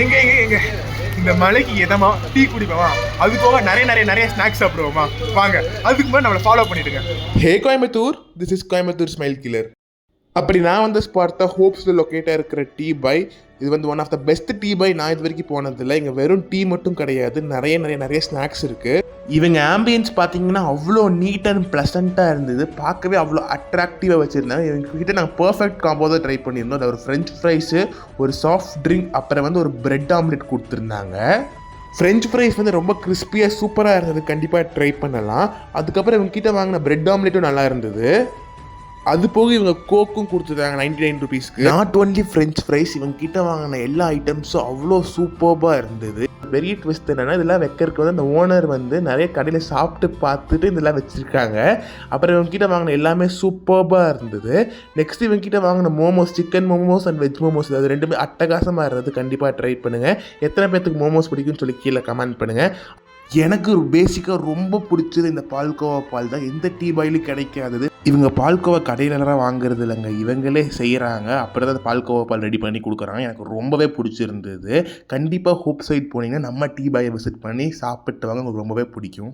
எங்க எங்க எங்க இந்த மலைக்கு எதமா டீ குடிப்போமா, அது போக நிறைய நிறைய நிறைய ஸ்நாக்ஸ் சாப்பிடுவோமா. வாங்க, அதுக்கு முன்னாடி நம்மளை ஃபாலோ பண்ணிடுங்க. Hey Coimbatore, this is Coimbatore smile killer. அப்படி நான் வந்து ஸ்பாட் தான் ஹோப்ஸில் லொக்கேட்டாக இருக்கிற டீ பை. இது வந்து one of the best tea பை. நான் இது வரைக்கும் போனதில்லை. இங்கே வெறும் டீ மட்டும் கிடையாது, நிறைய நிறைய நிறைய ஸ்நாக்ஸ் இருக்குது. இவங்க ஆம்பியன்ஸ் பார்த்தீங்கன்னா அவ்வளோ நீட் அண்ட் ப்ளசண்ட்டாக இருந்தது. பார்க்கவே அவ்வளோ அட்ராக்டிவாக வச்சுருந்தாங்க. இவங்ககிட்ட நாங்கள் பர்ஃபெக்ட் காம்போ தான் ட்ரை பண்ணியிருந்தோம். அதில் ஒரு ஃப்ரெஞ்ச் ஃப்ரைஸு, ஒரு சாஃப்ட் ட்ரிங்க், அப்புறம் வந்து ஒரு பிரெட் ஆம்லெட் கொடுத்துருந்தாங்க. ஃப்ரெஞ்ச் ஃப்ரைஸ் வந்து ரொம்ப கிறிஸ்பியாக சூப்பராக இருந்தது, கண்டிப்பாக ட்ரை பண்ணலாம். அதுக்கப்புறம் இவங்ககிட்ட வாங்கின பிரெட் ஆம்லெட்டும் நல்லா இருந்தது. அது போக இவங்க கோக்கும் கொடுத்துருந்தாங்க 99 ருபீஸ்க்கு. நாட் ஒன்லி ஃப்ரெஞ்ச் ஃப்ரைஸ், இவங்க கிட்ட வாங்கின எல்லா ஐட்டம்ஸும் அவ்வளோ சூப்பர்பாக இருந்தது. பெரிய ட்விஸ்ட் என்னென்னா, இதெல்லாம் வைக்கிறதுக்கு வந்து அந்த ஓனர் வந்து நிறைய கடையில் சாப்பிட்டு பார்த்துட்டு இதெல்லாம் வச்சுருக்காங்க. அப்புறம் இவங்க கிட்ட வாங்கின எல்லாமே சூப்பர்பாக இருந்தது. நெக்ஸ்ட் இவங்க கிட்ட வாங்கின momos, chicken momos and veg momos, அது ரெண்டுமே அட்டகாசமாக இருந்தது. கண்டிப்பாக ட்ரை பண்ணுங்கள். எத்தனை பேர்த்துக்கு மோமோஸ் பிடிக்கும்னு சொல்லி கீழே கமெண்ட் பண்ணுங்கள். எனக்கு பேசிக்காக ரொம்ப பிடிச்சது இந்த பால்கோவா பால் தான். எந்த டீ பாயிலும் கிடைக்காதது. இவங்க பால்கோவா கடையிலலாம் வாங்குறது இல்லைங்க, இவங்களே செய்கிறாங்க. அப்புறம் தான் பால்கோவா பால் ரெடி பண்ணி கொடுக்குறாங்க. எனக்கு ரொம்பவே பிடிச்சிருந்தது. கண்டிப்பாக ஹோப் சைட் போனீங்கன்னா நம்ம டீ பாயை விசிட் பண்ணி சாப்பிட்டு வாங்க, உங்களுக்கு ரொம்பவே பிடிக்கும்.